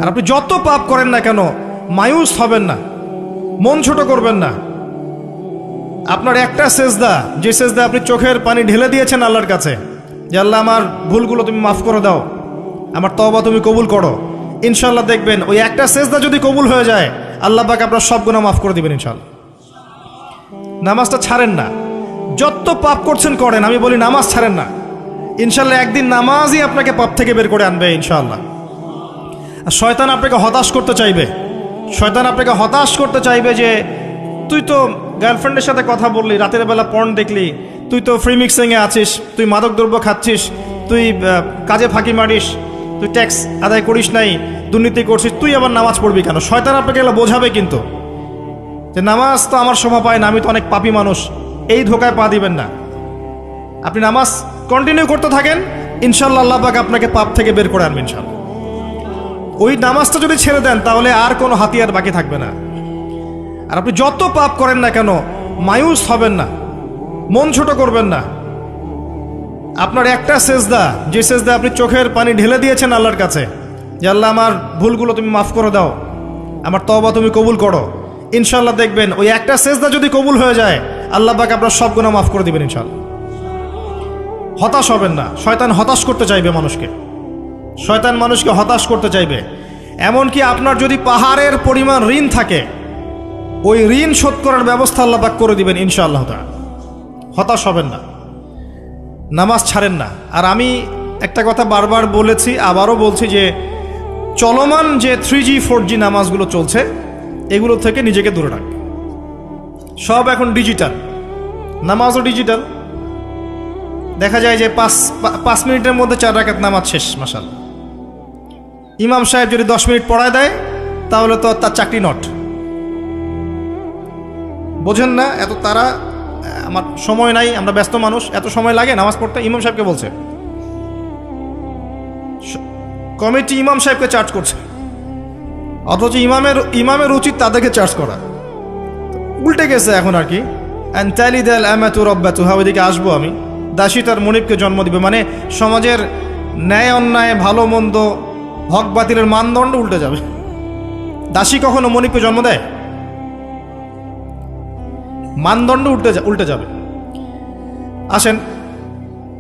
আর আপনি যত পাপ করেন না কেন মায়ুস হবেন না, মন ছোট করবেন না। আপনার একটা সেজদা, যে সেজদা আপনি চোখের পানি ঢেলে দিয়েছেন আল্লাহর কাছে, যে আল্লাহ আমার ভুলগুলো তুমি মাফ করে দাও, আমার তওবা তুমি কবুল করো, ইনশাল্লাহ দেখবেন ওই একটা সেজদা যদি কবুল হয়ে যায় আল্লাহ পাক আপনার সব গুনাহ মাফ করে দিবেন ইনশাল্লাহ। নামাজটা ছাড়েন না, যত পাপ করছেন করেন, আমি বলি নামাজ ছাড়েন না, ইনশাল্লাহ একদিন নামাজই আপনাকে পাপ থেকে বের করে আনবে ইনশাআল্লাহ। আর শয়তান আপনাকে হতাশ করতে চাইবে, শয়তান আপনাকে হতাশ করতে চাইবে যে তুই তো গার্লফ্রেন্ডের সাথে কথা বললি, রাতের বেলা পর্ন দেখলি, তুই তো ফ্রি মিক্সিংয়ে আছিস, তুই মাদক দ্রব্য খাচ্ছিস, তুই কাজে ফাঁকি মারিস, তুই ট্যাক্স আদায় করিস নাই, দুর্নীতি করছিস, তুই আবার নামাজ পড়বি কেন? শয়তান আপনাকে এগুলো বোঝাবে কিন্তু, যে নামাজ তো আমার শোভা পায় না, আমি তো অনেক পাপী মানুষ, এই ধোকায় পা দিবেন না। আপনি নামাজ কন্টিনিউ করতে থাকেন, ইনশাল্লাহ আল্লাহ পাক আপনাকে পাপ থেকে বের করে আনবেন ইনশাল্লাহ। ওই নামাজটা যদি ছেড়ে দেন তাহলে আর কোনো হাতিয়ার বাকি থাকবে না। আর আপনি যত পাপ করেন না কেন মায়ুস হবেন না, মন ছোট করবেন না। আপনার একটা সেজদা, যে সেজদা আপনি চোখের পানি ঢেলে দিয়েছেন আল্লাহর কাছে, যে আল্লাহ আমার ভুলগুলো তুমি মাফ করে দাও, আমার তওবা তুমি কবুল করো, ইনশাল্লাহ দেখবেন ওই একটা সেজদা যদি কবুল হয়ে যায় আল্লাহ পাক আপনার সব গুনাহ মাফ করে দিবেন ইনশাল্লাহ। হতাশ হবেন না, শয়তান হতাশ করতে চাইবে মানুষকে, শয়তান মানুষকে হতাশ করতে চাইবে। এমনকি আপনার যদি পাহাড়ের পরিমাণ ঋণ থাকে, ওই ঋণ শোধ করার ব্যবস্থা আল্লাহ পাক করে দিবেন ইনশাআল্লাহ তাআলা। হতাশ হবেন না, নামাজ ছাড়েন না। আর আমি একটা কথা বারবার বলেছি, আবারও বলছি, যে চলমান যে 3G 4G নামাজগুলো চলছে এগুলো থেকে নিজেকে দূরে রাখবে। সব এখন ডিজিটাল, নামাজও ডিজিটাল। দেখা যায় যে 5 মিনিটের মধ্যে 4 রাকাত নামাজ শেষ, মাশাআল্লাহ। ইমাম সাহেব যদি 10 মিনিট পড়ায় দেয় তাহলে তো তার চাকরি নট। বোঝেন না এত তারা, আমার সময় নাই, আমরা ব্যস্ত মানুষ, এত সময় লাগে নামাজ পড়তে? ইমাম সাহেবকে বলছে, কমিটি ইমাম সাহেবকে চার্জ করছে, অথচ ইমামের উচিত তাদেরকে চার্জ করা। উল্টে গেছে এখন আর কি। ওইদিকে আসবো আমি। দাসী তার মনিবকে জন্ম দিবে, মানে সমাজের ন্যায় অন্যায় ভালো মন্দ হক বাতিলের মানদণ্ড উল্টে যাবে। দাসী কখনো মনিবকে জন্ম দেয়? মানদণ্ড উল্টে যাবে। আসেন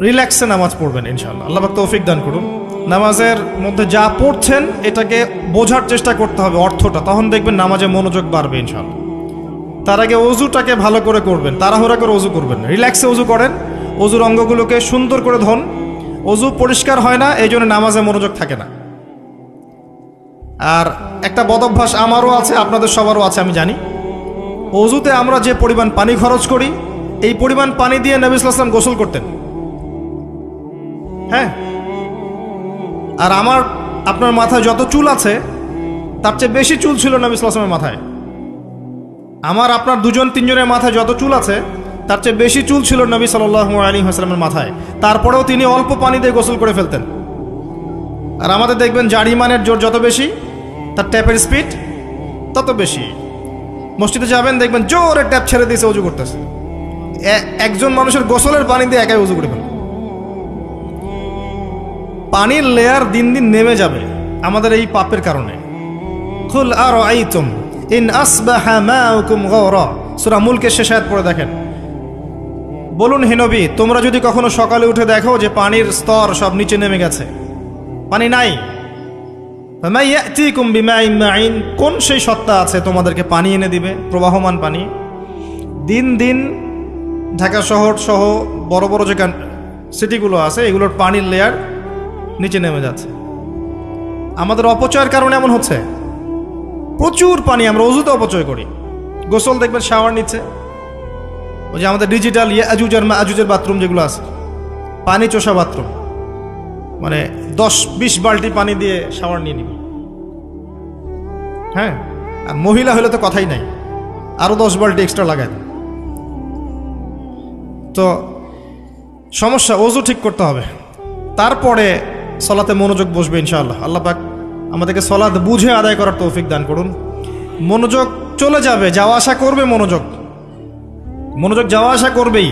রিল্যাক্সে নামাজ পড়বেন ইনশাআল্লাহ, আল্লাহ পাক তৌফিক দান করুন। নামাজের মধ্যে যা পড়ছেন এটাকে বোঝার চেষ্টা করতে হবে অর্থটা, তখন দেখবেন নামাজে মনোযোগ বাড়বে ইনশাআল্লাহ। তার আগে অজুটাকে ভালো করে করবেন, তাড়াহুড়া করে অজু করবেন না, রিল্যাক্সে অজু করেন, অজুর অঙ্গগুলোকে সুন্দর করে ধন। অজু পরিষ্কার হয় না, এই জন্য নামাজে মনোযোগ থাকে না। আর একটা বদভ্যাস আমারও আছে, আপনাদের সবারও আছে আমি জানি, অজুতে আমরা যে পরিমাণ পানি খরচ করি, এই পরিমাণ পানি দিয়ে নবী সাল্লাল্লাহু আলাইহি ওয়াসাল্লাম গোসল করতেন। হ্যাঁ, আর আপনার মাথায় যত চুল আছে তার চেয়ে বেশি চুল ছিল নবী সাল্লাল্লাহু আলাইহি ওয়াসাল্লামের মাথায়। আপনার 2-3 জনের মাথায় যত চুল আছে তার চেয়ে বেশি চুল ছিল নবী সাল্লাল্লাহু আলাইহি ওয়াসাল্লামের মাথায়। তারপরেও তিনি অল্প পানি দিয়ে গোসল করে ফেলতেন। আর আমাদের দেখবেন যার ইমানের জোর যত বেশি, তার ট্যাপের স্পিড তত বেশি। মসজিদে যাবেন দেখবেন জোরে ট্যাপ ছেড়ে দিয়েছে, অজু করতেছে। একজন মানুষের গোসলের পানি দিয়ে একাই অজু করে ফেলে। পানির লেয়ার দিন দিন নেমে যাবে আমাদের এই পাপের কারণে। কুল আরাআইতুম ইন আসবাহা মাউকুম গাওরা, সূরা মুলকের শেষ আয়াত পড়ে দেখেন। বলুন হে নবী, তোমরা যদি কখনো সকালে উঠে দেখো যে পানির স্তর সব নিচে নেমে গেছে, পানি নাই, ফামা ইয়াতিকুম বিমাইন মাইন, কোন সেই সত্তা আছে তোমাদেরকে পানি এনে দিবে, প্রবাহমান পানি? দিন দিন ঢাকা শহর সহ বড় বড় যে সিটিগুলো আছে এগুলোর পানির লেয়ার নিচে নেমে যাচ্ছে। আমাদের অপচয়ের কারণে এমন হচ্ছে। প্রচুর পানি আমরা অজুতে অপচয় করি। গোসল দেখবেন শাওয়ার নিচ্ছে, ওই যে আমাদের ডিজিটাল ইয়াজুজ আর মাজুজের বাথরুম যেগুলো আছে, পানি চোষা বাথরুম, মানে 10-20 বালতি পানি দিয়ে শাওয়ার নিয়ে নিবি। হ্যাঁ, আর মহিলা হলে তো কথাই নাই, আরো 10 বালতি এক্সট্রা লাগায়। তো সমস্যা, অজু ঠিক করতে হবে, তারপরে সলাতে মনোযোগ বসবে ইনশাআল্লাহ। আল্লাহ পাক আমাদেরকে সলাত বুঝে আদায় করার তৌফিক দান করুন। মনোযোগ চলে যাবে, যাওয়া আসা করবে, মনোযোগ যাওয়া আসা করবেই,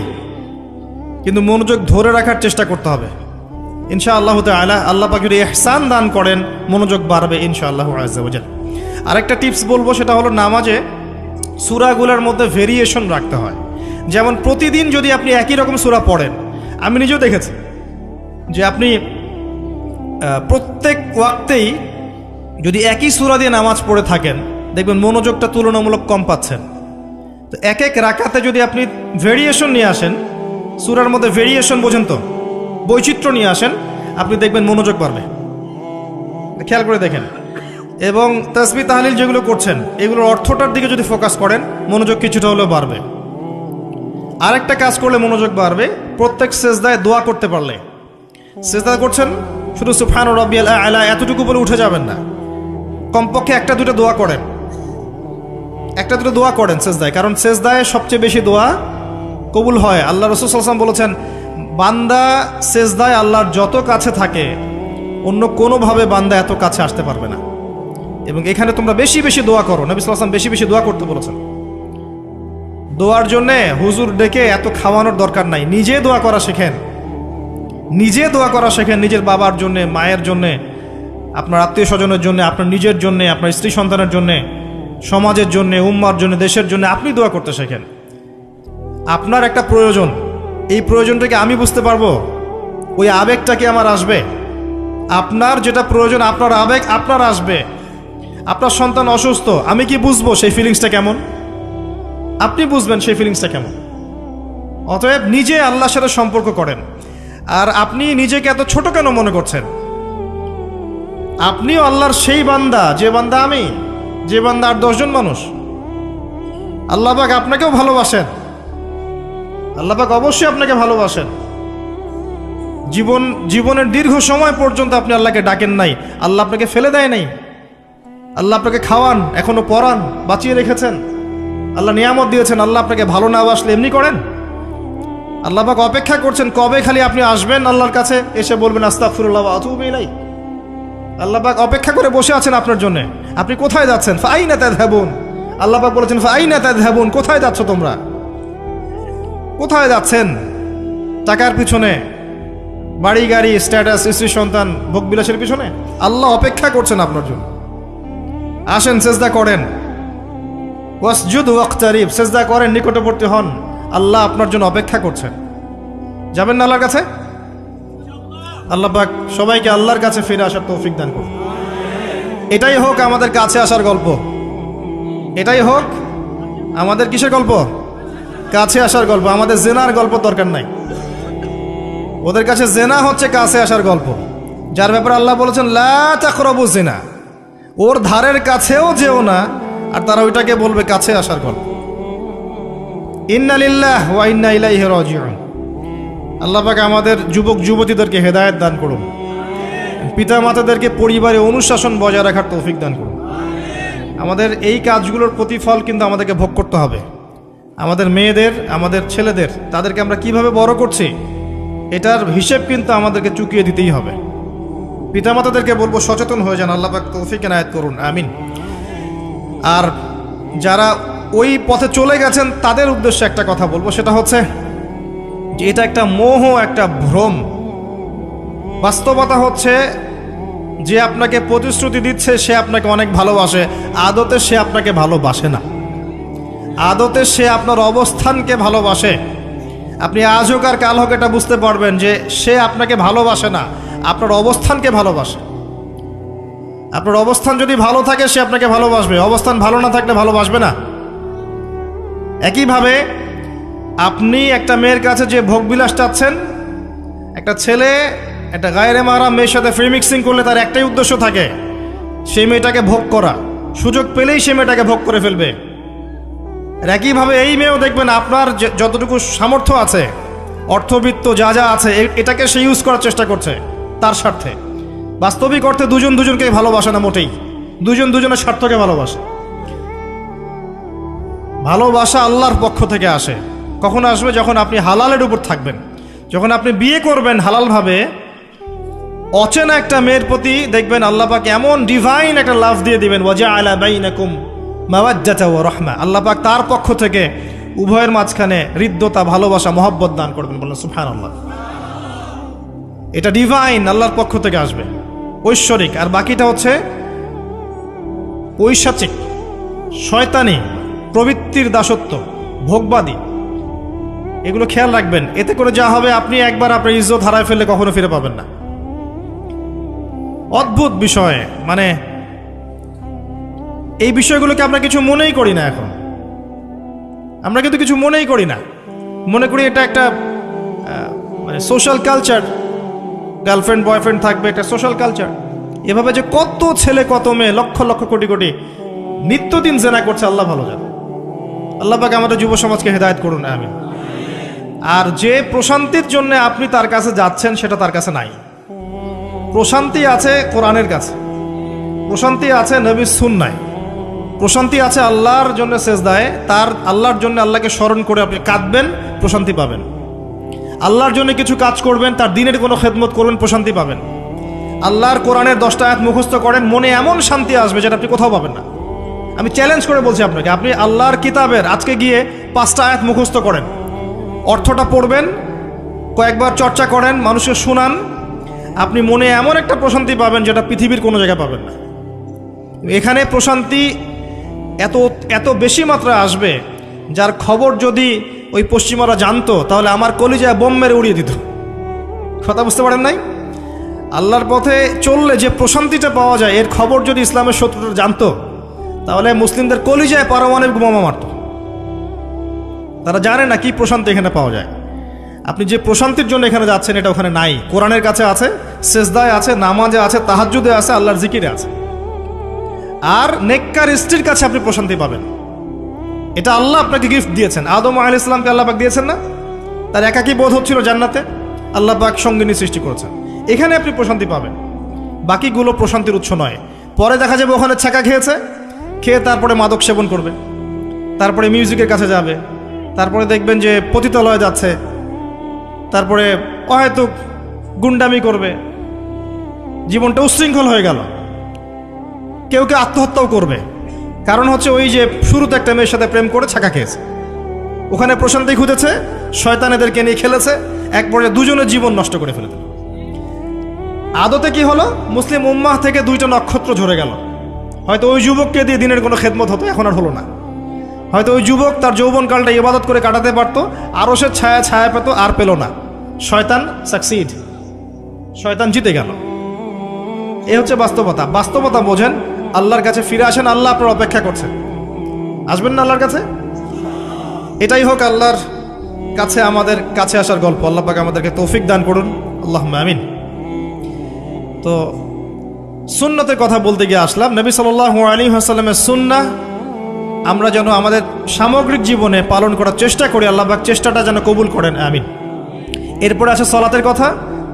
কিন্তু মনোযোগ ধরে রাখার চেষ্টা করতে হবে। ইনশাআল্লাহ তাআলা আল্লাহ পাক যদি ইহসান দান করেন মনোযোগ বাড়বে ইনশাআল্লাহ আযজা ওয়া জাল। আরেকটা টিপস বলবো, সেটা হলো নামাজে সূরাগুলোর মধ্যে ভেরিয়েশন রাখতে হয়। যেমন প্রতিদিন যদি আপনি একই রকম সূরা পড়েন, আমি নিজেও দেখেছি যে আপনি প্রত্যেক ওয়াক্তেই যদি একই সূরা দিয়ে নামাজ পড়ে থাকেন, দেখবেন মনোযোগটা তুলনামূলক কম পাচ্ছেন। তো এক এক রাকাতে যদি আপনি ভেরিয়েশন নিয়ে আসেন, সূরার মধ্যে ভেরিয়েশন বোঝেন তো, বৈচিত্র্য নিয়ে আসেন, আপনি দেখবেন মনোযোগ বাড়বে। খেয়াল করে দেখেন। এবং তাসবিহ তাহলিল যেগুলো করছেন এগুলোর অর্থটার দিকে যদি ফোকাস করেন, মনোযোগ কিছুটা হলেও বাড়বে। আরেকটা কাজ করলে মনোযোগ বাড়বে, প্রত্যেক সেজদায় দোয়া করতে পারলে। সেজদা করছেন, শুধু সুবহান রাব্বিয়াল আ'লা এতটুকু বলে উঠে যাবেন না, কমপক্ষে একটা দুটো দোয়া করেন, একটা দুটো দোয়া করেন সেজদায়। কারণ সেজদায় সবচেয়ে বেশি দোয়া কবুল হয়। আল্লাহ রাসূল সাল্লাল্লাহু আলাইহি ওয়াসাল্লাম বলেছেন, বান্দা সেজদায় আল্লাহর যত কাছে থাকে অন্য কোনোভাবে বান্দা এত কাছে আসতে পারবে না। এবং এখানে তোমরা বেশি বেশি দোয়া করো, নবী সাল্লাল্লাহু আলাইহি ওয়াসাল্লাম বেশি বেশি দোয়া করতে বলেছেন। দোয়ার জন্যে হুজুর ডেকে এত খাওয়ানোর দরকার নাই, নিজে দোয়া করা শেখেন, নিজে দোয়া করা শেখেন। নিজের বাবার জন্যে, মায়ের জন্যে, আপনার আত্মীয় স্বজনের জন্য, আপনার নিজের জন্যে, আপনার স্ত্রী সন্তানের জন্যে, সমাজের জন্যে, উম্মার জন্য, দেশের জন্য আপনি দোয়া করতে শেখেন। আপনার একটা প্রয়োজন, এই প্রয়োজনটাকে আমি বুঝতে পারবো, ওই আবেগটা কি আমার আসবে? আপনার যেটা প্রয়োজন, আপনার আবেগ আপনার আসবে। আপনার সন্তান অসুস্থ, আমি কি বুঝবো সেই ফিলিংসটা কেমন? আপনি বুঝবেন সেই ফিলিংসটা কেমন। অতএব নিজে আল্লাহর সাথে সম্পর্ক করেন। আর আপনি নিজেকে এত ছোট কেন মনে করছেন? আপনিও আল্লাহর সেই বান্দা, যে বান্দা আমি, যে বান্দা আর 10 জন মানুষ। আল্লাহ পাক আপনাকেও ভালোবাসেন, আল্লাহ পাক অবশ্যই আপনাকে ভালোবাসেন। জীবনের দীর্ঘ সময় পর্যন্ত আপনি আল্লাহকে ডাকেন নাই, আল্লাহ আপনাকে ফেলে দেয় নাই। আল্লাহ আপনাকে খাওয়ান, এখনো পরান, বাঁচিয়ে রেখেছেন, আল্লাহ নিয়ামত দিয়েছেন। আল্লাহ আপনাকে ভালো না বাসলে এমনি করেন? আল্লাহ পাক অপেক্ষা করছেন কবে খালি আপনি আসবেন আল্লাহর কাছে, এসে বলবেন আস্তাগফিরুল্লাহ ওয়া আতুবু ইলাইহি। আল্লাহ পাক অপেক্ষা করে বসে আছেন আপনার জন্য। আপনি কোথায় যাচ্ছেন? ফাআইনা তাযহাবুন। আল্লাহ পাক বলেছেন ফাআইনা তাযহাবুন, কোথায় যাচ্ছ তোমরা? কোথায় যাচ্ছেন? টাকার পিছনে, বাড়ি গাড়ি, স্ট্যাটাস, স্ত্রী সন্তান, ভোগবিলাসের পিছনে? আল্লাহ অপেক্ষা করছেন আপনার জন্য। আসেন, সেজদা করেন। ওয়াসজুদ ওয়াকতারিব, সেজদা করেন, নিকটবর্তী হন। আল্লাহ আপনার জন্য অপেক্ষা করছেন। যাবেন না আল্লাহর কাছে? আল্লাহ পাক সবাইকে আল্লাহর কাছে ফিরে আসার তৌফিক দান করুন। এটাই হোক আমাদের কাছে আসার গল্প, এটাই হোক আমাদের কিসের গল্প? কাছে আসার গল্প। আমাদের জেনার গল্প দরকার নাই। ওদের কাছে জেনা হচ্ছে কাছে আসার গল্প, যার ব্যাপারে আল্লাহ বলেছেন লা তাকরাবু জিনা, ওর ধারের কাছেও যেও না, আর তারা ওইটাকে বলবে কাছে আসার গল্প। ইন্না লিল্লাহ ওয়া ইন্না ইলাইহি রাজিউন। আল্লাহ পাক আমাদের যুবক যুবতীদেরকে হেদায়েত দান করুন, পিতা মাতাদেরকে পরিবারে অনুশাসন বজায় রাখার তৌফিক দান করুন। আমাদের এই কাজগুলোর প্রতিফল কিন্তু আমাদেরকে ভোগ করতে হবে। আমাদের মেয়েদের, আমাদের ছেলেদের, তাদেরকে আমরা কিভাবে বড় করছি এটার হিসেব কিন্তু আমাদেরকে চুকিয়ে দিতেই হবে। পিতামাতাদেরকে বলবো সচেতন হয়ে যান। আল্লাহ পাক তৌফিক এনায়েত করুন, আমিন। আর যারা ওই পথে চলে গেছেন তাদের উদ্দেশ্যে একটা কথা বলবো, সেটা হচ্ছে যে এটা একটা মোহ, একটা ভ্রম। বাস্তবতা হচ্ছে যে আপনাকে প্রতিশ্রুতি দিচ্ছে সে আপনাকে অনেক ভালোবাসে, আদতে সে আপনাকে ভালোবাসে না। আদতে সে আপনার অবস্থানকে ভালোবাসে। আপনি আজ হোক আর কাল হোক এটা বুঝতে পারবেন যে সে আপনাকে ভালোবাসে না, আপনার অবস্থানকে ভালোবাসে। আপনার অবস্থান যদি ভালো থাকে সে আপনাকে ভালোবাসবে, অবস্থান ভালো না থাকলে ভালোবাসবে না। একইভাবে আপনি একটা মেয়ের কাছে যে ভোগবিলাস চাচ্ছেন, একটা ছেলে একটা গায়রে মাহরাম মেয়ের সাথে ফ্রি মিক্সিং করলে তার একটাই উদ্দেশ্য থাকে, সেই মেয়েটাকে ভোগ করা। সুযোগ পেলেই সে মেয়েটাকে ভোগ করে ফেলবে। একইভাবে এই মেয়েও দেখবেন আপনার যতটুকু সামর্থ্য আছে, অর্থবিত্ত যা যা আছে, এটাকে সে ইউজ করার চেষ্টা করছে তার স্বার্থে। বাস্তবিক অর্থে দুজন দুজনকে ভালোবাসে না মোটেই, দুজন দুজনের স্বার্থকে ভালোবাসে। ভালোবাসা আল্লাহর পক্ষ থেকে আসে। কখন আসবে? যখন আপনি হালালের উপর থাকবেন, যখন আপনি বিয়ে করবেন হালালভাবে। অচেনা একটা মেয়ের প্রতি দেখবেন আল্লাহ পাক এমন ডিভাইন একটা লাভ দিয়ে দিবেন, ওয়াজআলা বাইনাকুম মাওয়াজ্জাতা ওয়া রাহমা। আল্লাহ পাক তার পক্ষ থেকে উভয়ের মাঝখানে হৃদ্যতা, ভালোবাসা, মহব্বত দান করবেন। বলেন সুবহানাল্লাহ। এটা ডিভাইন, আল্লাহর পক্ষ থেকে আসবে, ঐশ্বরিক। আর বাকিটা হচ্ছে পৈশাচিক, শয়তানি, প্রবৃত্তির দাসত্ব, ভোগবাদী। এগুলো খেয়াল রাখবেন। এতে করে যা হবে, আপনি একবার আপনার ইজ্জত হারায় ফেললে কখনো ফিরে পাবেন না। অদ্ভুত বিষয়, মানে এই বিষয়গুলোকে আমরা কিছু মনেই করি না এখন। আমরা কিন্তু কিছু মনেই করি না, মনে করি এটা একটা মানে সোশ্যাল কালচার, গার্লফ্রেন্ড বয়ফ্রেন্ড থাকবে, একটা সোশ্যাল কালচার। এভাবে যে কত ছেলে কত মেয়ে, লক্ষ লক্ষ কোটি কোটি নিত্যদিন জেনা করছে, আল্লাহ ভালো জানে। আল্লাহ পাক আমাদের যুব সমাজকে হেদায়েত করুন, আমিন। আর যে প্রশান্তির জন্য আপনি তার কাছে যাচ্ছেন, সেটা তার কাছে নাই। প্রশান্তি আছে কোরআনের কাছে, প্রশান্তি আছে নবীর সুন্নায়, প্রশান্তি আছে আল্লাহর জন্য সেজদায়। তার আল্লাহর জন্য আল্লাহকে স্মরণ করে আপনি কাঁদবেন, প্রশান্তি পাবেন। আল্লাহর জন্য কিছু কাজ করবেন, তার দিনের কোনো খেদমত করবেন, প্রশান্তি পাবেন। আল্লাহর কোরআনের 10টা আয়াত মুখস্থ করেন, মনে এমন শান্তি আসবে যেটা আপনি কোথাও পাবেন না। আমি চ্যালেঞ্জ করে বলছি আপনাকে, আপনি আল্লাহর কিতাবের আজকে গিয়ে 5টা আয়াত মুখস্থ করেন, অর্থটা পড়বেন, কয়েকবার চর্চা করেন, মানুষকে শোনান, আপনি মনে এমন একটা প্রশান্তি পাবেন যেটা পৃথিবীর কোনো জায়গায় পাবেন না। এখানে প্রশান্তি এত এত বেশি মাত্রা আসবে, যার খবর যদি ওই পশ্চিমারা জানতো, তাহলে আমার কলিজায় বোম মেরে উড়িয়ে দিত। কথা বুঝতে পারেন নাই? আল্লাহর পথে চললে যে প্রশান্তিটা পাওয়া যায়, এর খবর যদি ইসলামের শত্রুরা জানতো, তাহলে মুসলিমদের কলিজায় পারমাণবিক বোমা মারত। তারা জানে না কি প্রশান্তি এখানে পাওয়া যায়। আপনি যে প্রশান্তির জন্য এখানে যাচ্ছেন, এটা ওখানে নাই। কোরআনের কাছে আছে, সেজদায় আছে, নামাজে আছে, তাহাজ্জুদে আছে, আল্লাহর জিকিরে আছে। আর নেককার স্ত্রীর কাছে আপনি প্রশান্তি পাবেন। এটা আল্লাহ আপনাকে গিফট দিয়েছেন। আদম আলাইহিস সালামকে আল্লাহ পাক দিয়েছেন না? তার একাকী বোধ হচ্ছিল জান্নাতে, আল্লাহ পাক সঙ্গিনী সৃষ্টি করেছেন। এখানে আপনি প্রশান্তি পাবেন, বাকিগুলো প্রশান্তির উৎস নয়। পরে দেখা যাবে ওখানে ছাকা খেয়েছে, খেয়ে তারপরে মাদক সেবন করবে, তারপরে মিউজিকের কাছে যাবে, তারপরে দেখবেন যে পতিতালয়ে যাচ্ছে, তারপরে হয়তো গুন্ডামি করবে, জীবনটা উচ্ছৃঙ্খল হয়ে গেল। কেউ কেউ আত্মহত্যাও করবে, কারণ হচ্ছে ওই যে শুরুতে একটা মেয়ের সাথে প্রেম করে ছাকা খেয়েছে, ওখানে প্রশান্তি খুঁজেছে, শয়তান এদেরকে নিয়ে খেলেছে, এক পর্যায়ে দুজনের জীবন নষ্ট করে ফেলে দিল। আদতে কি হলো? মুসলিম উম্মাহ থেকে 2টা নক্ষত্র ঝরে গেল। হয়তো ওই যুবককে দিয়ে দিনের কোনো খেদমত হতো, এখন আর হলো না। হয়তো ওই যুবক তার যৌবনকালটা ইবাদত করে কাটাতে পারত, আরও সে ছায়া পেত, আর পেল না। শয়তান সাকসিড, শয়তান জিতে গেল। এ হচ্ছে বাস্তবতা। বাস্তবতা বোঝেন, আল্লাহর কাছে ফিরে আসেন, আল্লাহ আপনার অপেক্ষা করছেন। আসবেন না আল্লাহর কাছে? এটাই হোক আল্লাহর কাছে আমাদের কাছে আসার গল্প। আল্লাহ পাক আমাদেরকে তৌফিক দান করুন, আল্লাহুম্মা আমিন। তো সুন্নতের কথা বলতে গিয়ে আসলাম। নবী সাল্লাল্লাহু আলাইহি ওয়াসাল্লামের সুন্নাহ আমরা যেন আমাদের সামগ্রিক জীবনে পালন করার চেষ্টা করি, আল্লাহ পাক চেষ্টাটা যেন কবুল করেন, আমিন। এরপরে আছে সালাতের কথা,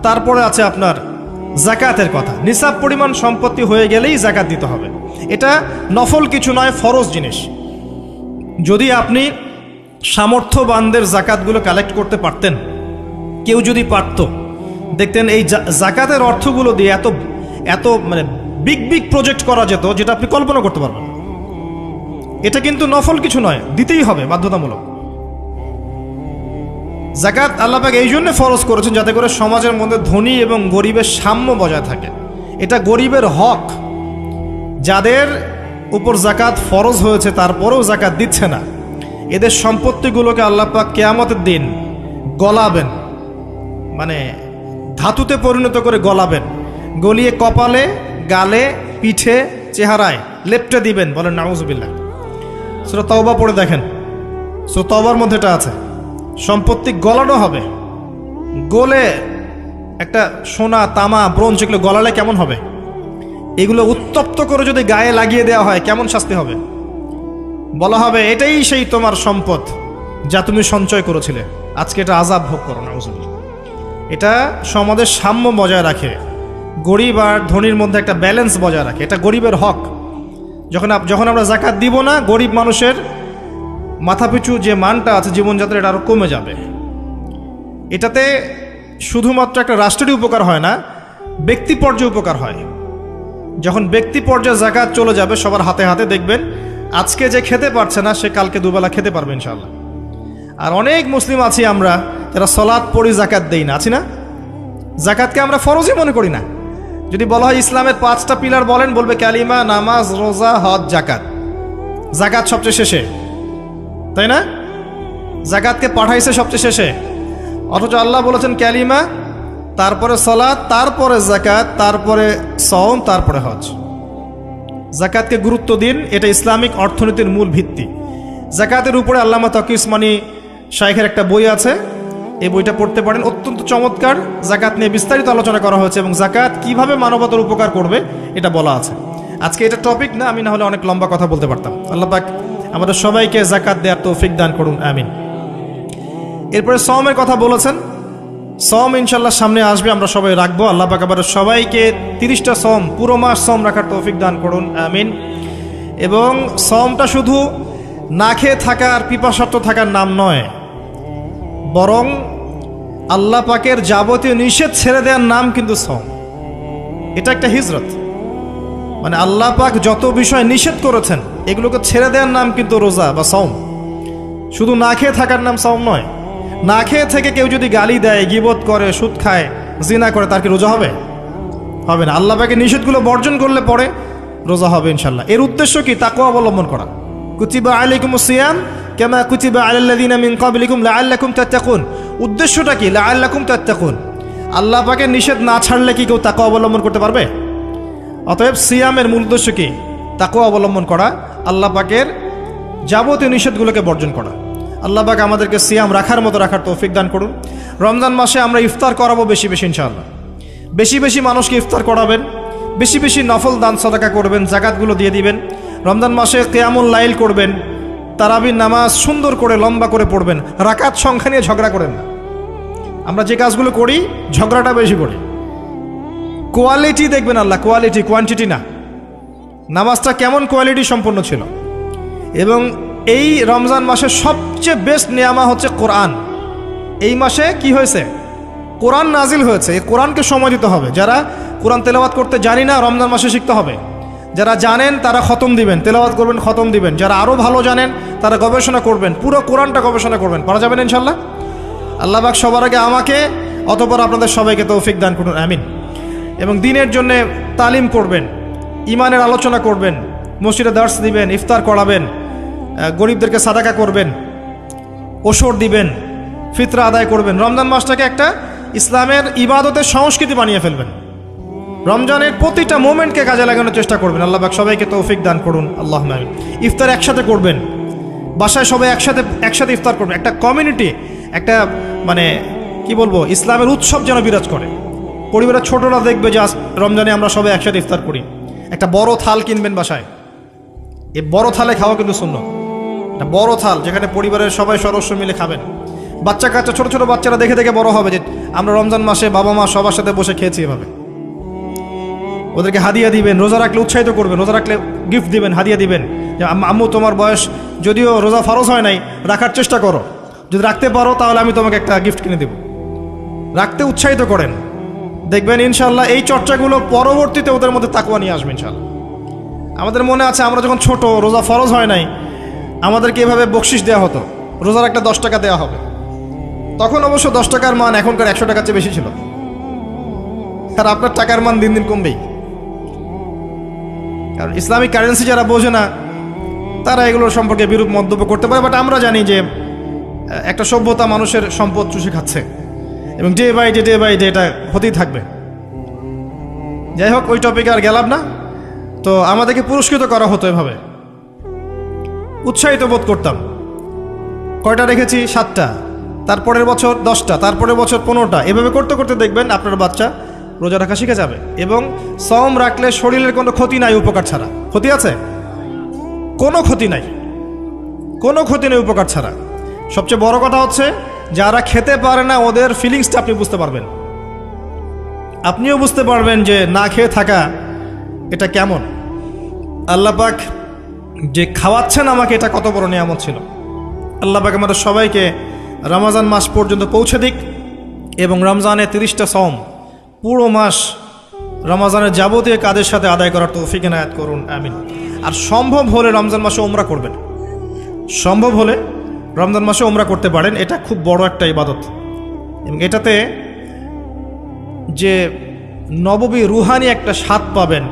তারপরে আছে আপনার যাকাতের কথা। নিসাব পরিমাণ সম্পত্তি হয়ে গেলেই যাকাত দিতে হবে। এটা নফল কিছু নয়, ফরজ জিনিস। যদি আপনি সামর্থ্যবানদের যাকাতগুলো কালেক্ট করতে পারতেন, কেউ যদি পারত, দেখতেন এই যাকাতের অর্থগুলো দিয়ে এত এত মানে বিগ বিগ প্রজেক্ট করা যেত, যেটা আপনি কল্পনা করতে পারবেন। এটা কিন্তু নফল কিছু নয়, দিতেই হবে, বাধ্যতামূলক। যাকাত আল্লাহ পাক এই জন্য ফরজ করেছেন, যাতে করে সমাজের মধ্যে ধনী এবং গরিবের সাম্য বজায় থাকে। এটা গরিবের হক। যাদের উপর যাকাত ফরজ হয়েছে তারপরেও যাকাত দিচ্ছে না, এদের সম্পত্তিগুলোকে আল্লাহ পাক কিয়ামতের দিন গলাবেন, মানে ধাতুতে পরিণত করে গলাবেন, গলিয়ে কপালে, গালে, পিঠে, চেহারায় লেপটে দিবেন। বলেন নাউজুবিল্লাহ। সূরা তাওবা পড়ে দেখেন, সূরা তাওবার মধ্যে এটা আছে। সম্পত্তি গলানো হবে, গলে একটা সোনা, তামা, ব্রোঞ্জ এগুলো গলালে কেমন হবে? এগুলো উত্তপ্ত করে যদি গায়ে লাগিয়ে দেওয়া হয়, কেমন শাস্তি হবে? বলা হবে এটাই সেই তোমার সম্পদ যা তুমি সঞ্চয় করেছিলে, আজকে এটা আযাব ভোগ করো। নাউজুবিল্লাহ। এটা সমাজের সাম্য বজায় রাখে, গরিব আর ধনীর মধ্যে একটা ব্যালেন্স বজায় রাখে। এটা গরিবের হক। যখন আমরা যাকাত দিব না, গরিব মানুষের মাথাপিছু যে মানটা আছে জীবনযাত্রা, এটা আরও কমে যাবে। এটাতে শুধুমাত্র একটা রাষ্ট্রেরই উপকার হয় না, ব্যক্তি পর্যায়ে উপকার হয়। যখন ব্যক্তি পর্যায়ে যাকাত চলে যাবে সবার হাতে হাতে, দেখবেন আজকে যে খেতে পারছে না, সে কালকে দুবেলা খেতে পারবে ইনশাআল্লাহ। আর অনেক মুসলিম আছি আমরা যারা সালাত পড়ি, যাকাত দেই না, আছি না? জাকাতকে আমরা ফরজই মনে করি না। যদি বলা হয় ইসলামের 5টা পিলার বলেন, বলবে কালিমা, নামাজ, রোজা, হজ, জাকাত। জাকাত সবচেয়ে শেষে, তাই না? জাকাতকে পাঠাইছে সবচেয়ে শেষে, অথচ আল্লাহ বলেছেন কালিমা, তারপরে সালাত, তারপরে জাকাত, তারপরে সওম, তারপরে হজ। জাকাতকে গুরুত্ব দিন, এটা ইসলামিক অর্থনীতির মূল ভিত্তি। জাকাতের উপরে আল্লামা তকি উসমানী শাইখের একটা বই আছে, এই বইটা পড়তে পারেন, অত্যন্ত চমৎকার। জাকাত নিয়ে বিস্তারিত আলোচনা করা হয়েছে এবং জাকাত কিভাবে মানবতার উপকার করবে এটা বলা আছে। আজকে এটা টপিক না, আমি না হলে অনেক লম্বা কথা বলতে পারতাম। আল্লাহ পাক আমাদের সবাইকে জাকাত দেওয়ার তৌফিক দান করুন, আমিন। এরপরে সওমের কথা বলেছেন, সওম ইনশাল্লাহ সামনে আসবে, আমরা সবাই রাখবো। আল্লাহ পাক আমাদের সবাইকে 30টা সওম, পুরো মাস সওম রাখার তৌফিক দান করুন, আমিন। এবং সওমটা শুধু না খেয়ে থাকার, পিপাসার্থ থাকার নাম নয়, বরং আল্লাহ পাকের যাবতীয় নিষেধ ছেড়ে দেওয়ার নাম কিন্তু সওম। এটা একটা হিজরত, মানে আল্লাহ পাক যত বিষয় নিষেধ করেছেন এগুলোকে ছেড়ে দেওয়ার নাম কিন্তু রোজা বা সওম। শুধু না খেয়ে থাকার নাম সওম নয়। না খেয়ে থেকে কেউ যদি গালি দেয়, গীবত করে, সুদ খায়, জিনা করে, তার কি রোজা হবে? হবে না। আল্লাহ পাকের নিষেধগুলো বর্জন করলে পরে রোজা হবে ইনশাল্লাহ। এর উদ্দেশ্য কি? তাকওয়া অবলম্বন করা। কুতিবা আলাইকুমুস সিয়াম কামা কুতিবা আলাল্লাযিনা মিন ক্বাবলিকুম লাআল্লাকুম তাত্তাকুন। উদ্দেশ্যটা কি? লাআল্লাকুম তাত্তাকুন। আল্লাহ পাকের নিষেধ না ছাড়লে কি কেউ তাকওয়া অবলম্বন করতে পারবে? অতএব সিয়ামের মূল উদ্দেশ্য কি? তাকওয়া অবলম্বন করা, আল্লাহ পাকের যাবতীয় নিষেধগুলোকে বর্জন করা। আল্লাহ পাক আমাদেরকে সিয়াম রাখার মতো রাখার তৌফিক দান করুন। রমজান মাসে আমরা ইফতার করাবো বেশি বেশি ইনশাআল্লাহ। বেশি বেশি মানুষকে ইফতার করাবেন, বেশি বেশি নফল দান সাদাকা করবেন, জাকাতগুলো দিয়ে দিবেন। রমজান মাসে কিয়ামুল লাইল করবেন, তারাবির নামাজ সুন্দর করে লম্বা করে পড়বেন। রাকাত সংখ্যা নিয়ে ঝগড়া করেন না। আমরা যে কাজগুলো করি ঝগড়াটা বেশি করি। কোয়ালিটি দেখবেন আল্লাহ, কোয়ালিটি, কোয়ান্টিটি না। নামাজটা কেমন কোয়ালিটি সম্পন্ন ছিল। এবং এই রমজান মাসে সবচেয়ে বেস্ট নিয়ামা হচ্ছে কোরআন। এই মাসে কি হয়েছে? কোরআন নাজিল হয়েছে। এই কোরআনকে সময় দিতে হবে। যারা কোরআন তেলাওয়াত করতে জানি না, রমজান মাসে শিখতে হবে। যারা জানেন তারা খতম দিবেন, তেলাওয়াত করবেন, খতম দিবেন। যারা আরও ভালো জানেন তারা গবেষণা করবেন, পুরো কোরআনটা গবেষণা করবেন। পারা যাবেন ইনশাল্লাহ। আল্লাহ পাক সবার আগে আমাকে, অতঃপর আপনাদের সবাইকে তৌফিক দান করুন, আমিন। এবং দিনের জন্য তালিম করবেন, ইমানের আলোচনা করবেন, মসজিদে দার্স দিবেন, ইফতার করাবেন, গরিবদেরকে সাদাকা করবেন, ওসর দিবেন, ফিতরা আদায় করবেন। রমজান মাসটাকে একটা ইসলামের ইবাদতের সংস্কৃতি বানিয়ে ফেলবেন। রমজানের প্রতিটা মোমেন্টকে কাজে লাগানোর চেষ্টা করবেন। আল্লাহ পাক সবাইকে তৌফিক দান করুন, আল্লাহুম্মা আমিন। ইফতার একসাথে করবেন, বাসায় সবাই একসাথে ইফতার করবেন। একটা কমিউনিটি, একটা মানে কি বলবো, ইসলামের উৎসব যেন বিরাজ করে। পরিবারের ছোটরা দেখবে যে রমজানে আমরা সবাই একসাথে ইফতার করি। একটা বড় থাল কিনবেন বাসায়, এই বড় থালে খাওয়া কিন্তু সুন্নাত। একটা বড় থাল যেখানে পরিবারের সবাই সদস্য মিলে খাবেন। বাচ্চা কাচ্চা, ছোট ছোট বাচ্চারা দেখে দেখে বড় হবে যে আমরা রমজান মাসে বাবা মা সবার সাথে বসে খেয়েছি এভাবে। ওদেরকে হাদিয়া দিবেন, রোজা রাখলে উৎসাহিত করবেন, রোজা রাখলে গিফট দিবেন, হাদিয়া দিবেন যে আম্মু তোমার বয়স যদিও রোজা ফরজ হয় নাই, রাখার চেষ্টা করো, যদি রাখতে পারো তাহলে আমি তোমাকে একটা গিফট কিনে দেব। রাখতে উৎসাহিত করেন, দেখবেন ইনশাল্লাহ এই চর্চাগুলো পরবর্তীতে ওদের মধ্যে তাকওয়া নিয়ে আসবে ইনশাল্লাহ। আমাদের মনে আছে আমরা যখন ছোট, রোজা ফরজ হয় নাই, আমাদেরকে এভাবে বকশিস দেওয়া হতো, রোজা রাখলে 10 টাকা দেওয়া হবে। তখন অবশ্য 10 টাকার মান এখনকার 100 টাকার চেয়ে বেশি ছিল। আর আপনার টাকার মান দিন দিন কমবেই, কারণ ইসলামিক কারেন্সি যারা বোঝে না তারা এগুলোর সম্পর্কে বিরূপ মন্তব্য করতে পারে। বাট আমরা জানি যে একটা সভ্যতা মানুষের সম্পদ চুষে খাচ্ছে এবং ডে বাই ডে এটা হতেই থাকবে। যাই হোক, ওই টপিকে আর গেলাম না। তো আমাদেরকে পুরস্কৃত করা হতো এভাবে, উৎসাহিত বোধ করতাম। কয়টা রেখেছি? 7টা, তারপরের বছর 10টা, তারপরের বছর 15টা। এভাবে করতে করতে দেখবেন আপনার বাচ্চা রোজা রাখা শিখে যাবে। এবং সওম রাখলে শরীরের কোনো ক্ষতি নাই, উপকার ছাড়া। ক্ষতি আছে? কোনো ক্ষতি নাই, কোনো ক্ষতি নেই উপকার ছাড়া। সবচেয়ে বড় কথা হচ্ছে যারা খেতে পারে না ওদের ফিলিংসটা আপনি বুঝতে পারবেন। আপনিও বুঝতে পারবেন যে না খেয়ে থাকা এটা কেমন। আল্লাহ পাক যে খাওয়াচ্ছেন আমাকে, এটা কত বড় নিয়ামত ছিল। আল্লাহ পাক আমাদের সবাইকে রমজান মাস পর্যন্ত পৌঁছে দিক এবং রমজানে 30টা সওম পুরো মাস রমজানের যাবতীয় কাজের সাথে আদায় করার তৌফিক এনায়েত করুন, আমিন। আর সম্ভব হলে রমজান মাসে উমরা করবেন। সম্ভব হলে রমজান মাসে উমরা করতে পারেন, এটা খুব বড় একটা ইবাদত এবং এটাতে যে নববী রুহানি একটা স্বাদ পাবেন,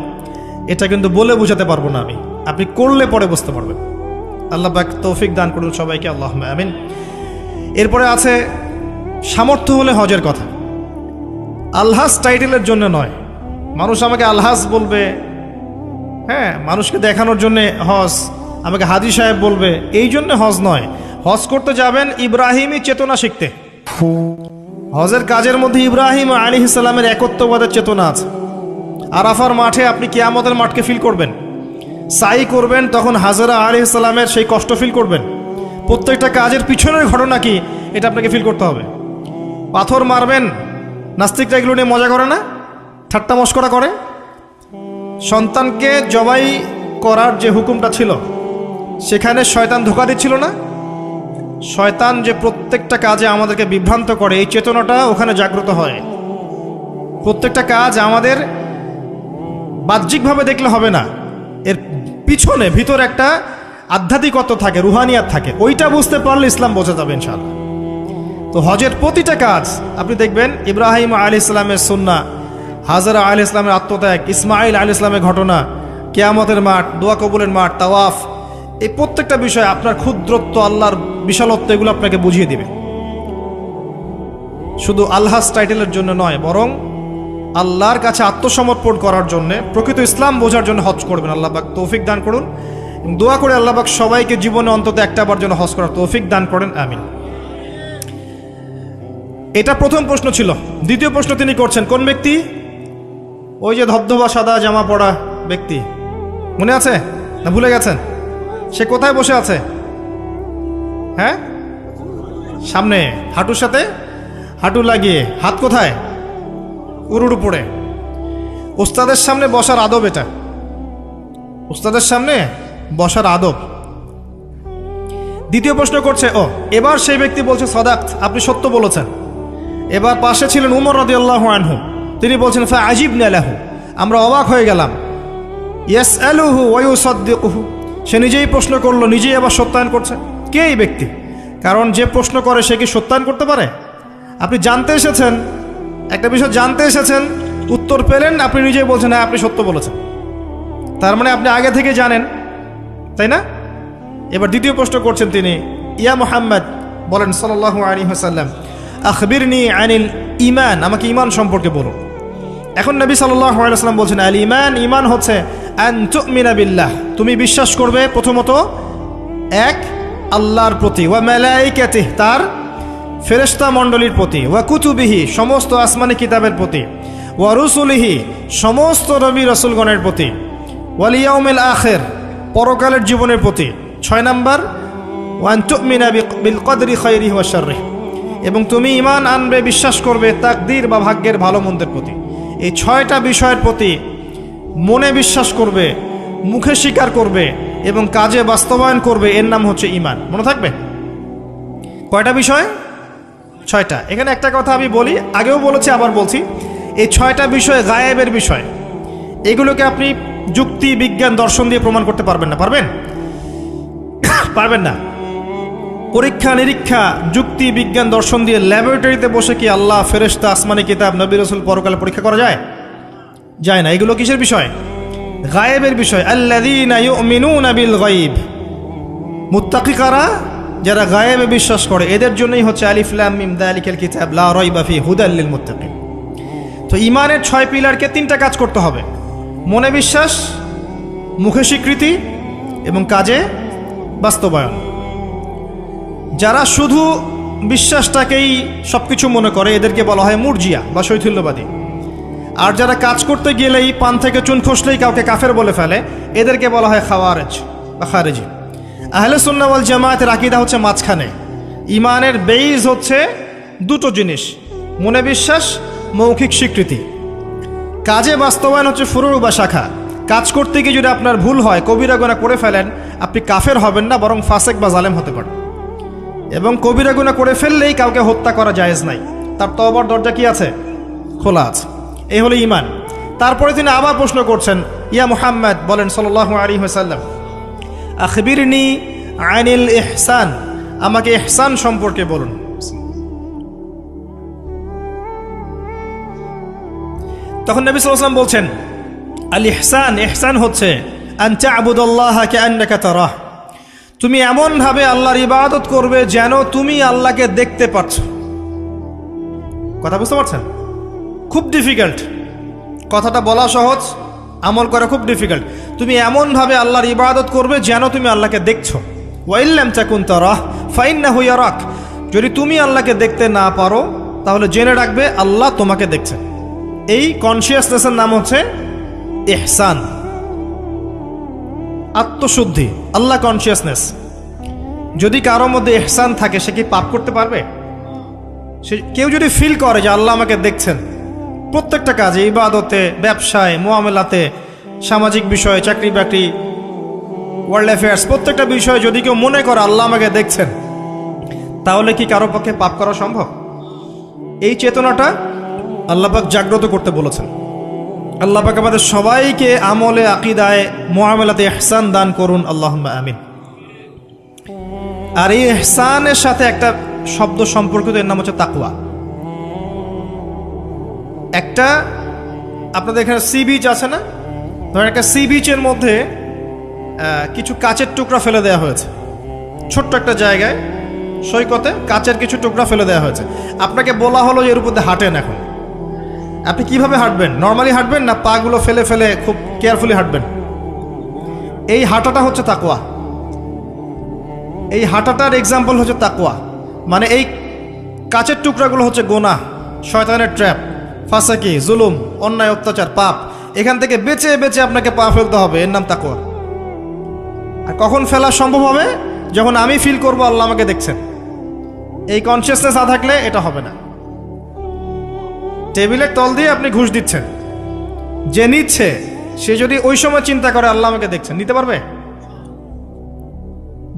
এটা কিন্তু বলে বোঝাতে পারবো না আমি, আপনি করলে পরে বুঝতে পারবেন। আল্লাহ পাক তৌফিক দান করুন সবাইকে, আল্লাহুম্মা আমিন। এরপরে আছে সামর্থ্য হলে হজের কথা। আলহাজ টাইটেলের জন্য নয়, মানুষ আমাকে আলহাজ বলবে, হ্যাঁ, মানুষকে দেখানোর জন্য হজ, আমাকে হাজী সাহেব বলবে, এই জন্য হজ নয়। হজ করতে যাবেন ইব্রাহিমী চেতনা শিখতে। হজের কাজের মধ্যে ইব্রাহিম আলাইহিস সালামের একত্ববাদের চেতনা আছে। আরাফার মাঠে আপনি কিয়ামতের মাঠকে ফিল করবেন, সাই করবেন, তখন হাজরা আলাইহিস সালামের সেই কষ্ট ফিল করবেন। প্রত্যেকটা কাজের পিছনের ঘটনা কি এটা আপনাকে ফিল করতে হবে। পাথর মারবেন, নাস্তিকরা এগুলো নিয়ে মজা করে না, ঠাট্টা মশকরা করে। সন্তানকে জবাই করার যে হুকুমটা ছিল, সেখানে শয়তান ধোঁকা দিচ্ছিল না? শয়তান যে প্রত্যেকটা কাজে আমাদেরকে বিভ্রান্ত করে, এই চেতনাটা ওখানে জাগ্রত হয়। প্রত্যেকটা কাজ আমাদের বাহ্যিকভাবে দেখলে হবে না, এর পিছনে ভিতর একটা আধ্যাত্মিকত্ব থাকে, রুহানিয়াত থাকে, ওইটা বুঝতে পারলে ইসলাম বোঝা যাবে ইনশাআল্লাহ। তো হজের প্রতিটা কাজ আপনি দেখবেন ইব্রাহিম আলাইহিস সালামের সুন্নাহ, হাজরা আলাইহিস সালামের আত্মত্যাগ, ইসমাইল আলাইহিস সালামের ঘটনা, কিয়ামতের মাঠ, দোয়া কবুলের মাঠ, তাওয়াফ, এই প্রত্যেকটা বিষয় আপনার ক্ষুদ্রত্ব, আল্লাহর বিশালত্ব, এগুলো আপনাকে বুঝিয়ে দিবে। শুধু আলহাজ টাইটেলের জন্য নয়, বরং আল্লাহর কাছে আত্মসমর্পণ করার জন্য, প্রকৃত ইসলাম বোঝার জন্য হজ করবেন। আল্লাহ পাক তৌফিক দান করুন। দোয়া করে আল্লাহ পাক সবাইকে জীবনে অন্তত একটাবার জন্য হজ করার তৌফিক দান করেন, আমিন। এটা প্রথম প্রশ্ন ছিল। দ্বিতীয় প্রশ্ন তিনি করছেন, কোন ব্যক্তি? ওই যে ধবধবা সাদা জামা পরা ব্যক্তি, মনে আছে না ভুলে গেছেন? সে কোথায় বসে আছে? হ্যাঁ, সামনে, হাঁটুর সাথে হাঁটু লাগিয়ে, হাত কোথায়? উরুর উপরে। উস্তাদের সামনে বসার আদব এটা, উস্তাদের সামনে বসার আদব। দ্বিতীয় প্রশ্ন করছে, ও এবার সেই ব্যক্তি বলছে সাদাক্ত, আপনি সত্য বলেছেন। এবার পাশে ছিলেন উমর রাদিয়াল্লাহু আনহু, তিনি বলছেন ফাআজিবনা লাহু, আমরা অবাক হয়ে গেলাম। ইয়াসআলুহু ওয়া ইউসাদ্দিকুহু, সে নিজেই প্রশ্ন করলো, নিজেই আবার সত্যায়ন করছে। কে এই ব্যক্তি? কারণ যে প্রশ্ন করে সে কি সত্যায়ন করতে পারে? আপনি জানতে এসেছেন, একটা বিষয় জানতে এসেছেন, উত্তর পেলেন, আপনি নিজেই বলছেন হ্যাঁ আপনি সত্য বলেছেন, তার মানে আপনি আগে থেকে জানেন, তাই না? এবার দ্বিতীয় প্রশ্ন করছেন তিনি, ইয়া মুহাম্মদ, বলেন সাল্লাল্লাহু আলাইহি ওয়াসাল্লাম, আখবিরনি আনিল ঈমান, আমাকে ঈমান সম্পর্কে বলুন। এখন নবী সাল্লাল্লাহু আলাইহি ওয়াসাল্লাম বলছেন, আল ঈমান, ঈমান হচ্ছে আন তুমিনা বিল্লাহ, তুমি বিশ্বাস করবে প্রথমত এক আল্লাহর প্রতি, ওয়া মালাইকাতিহি, তার ফেরেশতা মণ্ডলীর প্রতি, ওয়া কুতুবিহি, সমস্ত আসমানি কিতাবের প্রতি, ওয়া রুসুলিহি, সমস্ত নবী রাসূলগণের প্রতি, ওয়াল ইয়াউমিল আখির, পরকালের জীবনের প্রতি। 6 নাম্বার, ওয়া আন তুমিনা বিল কদরি খায়রিহি ওয়া শাররিহি, এবং তুমি ঈমান আনবে, বিশ্বাস করবে তাকদীর বা ভাগ্যের ভালো মন্দের প্রতি। এই 6টা বিষয়ের প্রতি মনে বিশ্বাস করবে, মুখে স্বীকার করবে এবং কাজে বাস্তবায়ন করবে, এর নাম হচ্ছে ঈমান। মনে থাকবে কয়টা বিষয়? 6টা। এখানে একটা কথা আমি বলি, আগেও বলেছি আবার বলছি, এই 6টা বিষয় গায়েবের বিষয়, এগুলোকে আপনি যুক্তি, বিজ্ঞান, দর্শন দিয়ে প্রমাণ করতে পারবেন না। পারবেন? পারবেন না। পরীক্ষা নিরীক্ষা, যুক্তি, বিজ্ঞান, দর্শন দিয়ে ল্যাবরেটরিতে বসে কি আল্লাহ, ফেরেশতা, আসমানি কিতাব, নবী রাসূল, পরকালে পরীক্ষা করা যায়? যায় না। এগুলো কিসের বিষয়? গায়েবের বিষয়। আল্লাযীনা ইউমিনুনা বিল গায়ব, মুত্তাকি কারা? যারা গায়েবে বিশ্বাস করে, এদের জন্যই হচ্ছে আলিফ লাম মিম যালিকাল কিতাব লা রাইবা ফি হুদাল লিল মুত্তাকিন। তো ঈমানের 6 পিলারকে 3টা কাজ করতে হবে, মনে বিশ্বাস, মুখে স্বীকৃতি এবং কাজে বাস্তবায়ন। যারা শুধু বিশ্বাসটাকেই সবকিছু মনে করে, এদেরকে বলা হয় মুরজিয়া বা শৈথিল্যবাদী। আর যারা কাজ করতে গেলেই পান থেকে চুন খসলেই কাউকে কাফের বলে ফেলে, এদেরকে বলা হয় খাওয়ারেজ বা খারেজি। আহলে সুন্নাহ ওয়াল জামায়াতের আকীদা হচ্ছে মাঝখানে। ঈমানের বেইজ হচ্ছে দুটো জিনিস, মনে বিশ্বাস, মৌখিক স্বীকৃতি। কাজে বাস্তবায়ন হচ্ছে ফুরু বা শাখা। কাজ করতে গিয়ে যদি আপনার ভুল হয়, কবিরা গুনাহ করে ফেলেন, আপনি কাফের হবেন না, বরং ফাসেক বা জালেম হতে পারেন। এবং কবিরা গুনাহ করে ফেললেই কাউকে হত্যা করা জায়েজ নাই, তার তওবার দরজা কি আছে? খোলা আছে। এই হলো ঈমান। তারপরে তিনি আবার প্রশ্ন করছেন, ইয়া মুহাম্মদ, বলেন সাল্লাল্লাহু আলাইহি ওয়াসাল্লাম, আখবিরনি আনিল ইহসান, আমাকে ইহসান সম্পর্কে বলুন। তখন নবী সাল্লাল্লাহু আলাইহি ওয়াসাল্লাম বলছেন, আল ইহসান, ইহসান হচ্ছে আন তা'বুদাল্লাহা কাআন্নাকা তারাহ, তুমি এমনভাবে আল্লাহর ইবাদত করবে যেন তুমি আল্লাহকে দেখতে পাচ্ছ। কথা বুঝতে পারছেন? খুব ডিফিকাল্ট, কথাটা বলা সহজ, আমল করা খুব ডিফিকাল্ট। তুমি এমনভাবে আল্লাহর ইবাদত করবে যেন তুমি আল্লাহকে দেখছো। ওয়া ইল্লাম তাকুন তারাহ ফাইন্নাহু ইয়ারাক, যদি তুমি আল্লাহকে দেখতে না পারো তাহলে জেনে রাখবে আল্লাহ তোমাকে দেখছেন। এই কনসিয়াসনেসের নাম হচ্ছে ইহসান, আত্মশুদ্ধি, আল্লাহ কনসিয়াসনেস। যদি কারোর মধ্যে ইহসান থাকে সে কি পাপ করতে পারবে? সে কেউ যদি ফিল করে যে আল্লাহ আমাকে দেখছেন প্রত্যেকটা কাজে, ইবাদতে, ব্যবসায়, মুআমালাতে, সামাজিক বিষয়ে, চাকরি বাকরি, ওয়ার্ল্ড অ্যাফেয়ার্স, প্রত্যেকটা বিষয়ে যদি কেউ মনে করে আল্লাহ আমাকে দেখছেন, তাহলে কি কারো পক্ষে পাপ করা সম্ভব? এই চেতনাটা আল্লাহ পাক জাগ্রত করতে বলেছেন। আল্লাহ পাক আমাদের সবাইকে আমলে, আকীদায়, মুআমালাতে ইহসান দান করুন, আল্লাহুম্মা আমিন। আর এই ইহসানের সাথে একটা শব্দ সম্পর্কিত, এর নাম হচ্ছে তাকওয়া। একটা আপনাদের এখানে সি বিচ আছে না, ধরেন একটা সি বিচের মধ্যে কিছু কাচের টুকরা ফেলে দেওয়া হয়েছে, ছোট্ট একটা জায়গায় সৈকতে কাচের কিছু টুকরা ফেলে দেওয়া হয়েছে। আপনাকে বলা হলো যে এর উপর দিয়ে হাঁটেন। এখন আপনি কিভাবে হাঁটবেন? নর্মালি হাঁটবেন না পাগুলো ফেলে ফেলে খুব কেয়ারফুলি হাঁটবেন? এই হাঁটাটা হচ্ছে তাকওয়া। এই হাঁটাটার এক্সাম্পল হচ্ছে তাকওয়া। মানে এই কাচের টুকরাগুলো হচ্ছে গুনাহ, শয়তানের ট্র্যাপ, ফাসাকি, জুলুম, অন্যায়, অত্যাচার, পাপ। এখান থেকে বেঁচে বেঁচে আপনাকে পা ফেলতে হবে, এর নাম তাকওয়া। আর কখন ফেলা সম্ভব হবে? যখন আমি ফিল করব আল্লাহ আমাকে দেখছেন। এই কনসিয়াসনেস না থাকলে এটা হবে না। টেবিলের তল দিয়ে আপনি ঘুষ দিচ্ছেন, যে নিচ্ছে সে যদি ওই সময় চিন্তা করে আল্লাহ আমাকে দেখছেন, নিতে পারবে?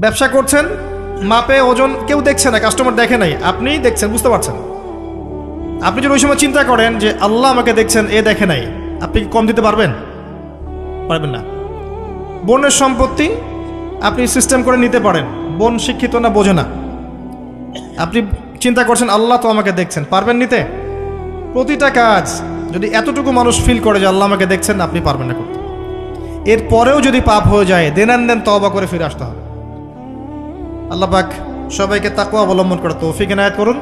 ব্যবসা করছেন, মাপে ওজন কেউ দেখছে না, কাস্টমার দেখে নাই, আপনিই দেখছেন, বুঝতে পারছেন। আপনি যদি ওই সময় চিন্তা করেন যে আল্লাহ আমাকে দেখছেন, এ দেখে নাই, আপনি কি কম দিতে পারবেন? পারবেন না। বোনের সম্পত্তি আপনি সিস্টেম করে নিতে পারেন, বোন শিক্ষিত না, বোঝে না, আপনি চিন্তা করছেন আল্লাহ তো আমাকে দেখছেন, পারবেন নিতে? প্রতিটা কাজ যদি এতটুকু মানুষ ফিল করে যে আল্লাহ আমাকে দেখছেন, আপনি পারবেন না করতে। এরপরেও যদি পাপ হয়ে যায়, দেন তওবা করে ফিরে আসতে হবে। আল্লাহ পাক সবাইকে তাকওয়া অবলম্বন করে তৌফিক এনায়েত করুন।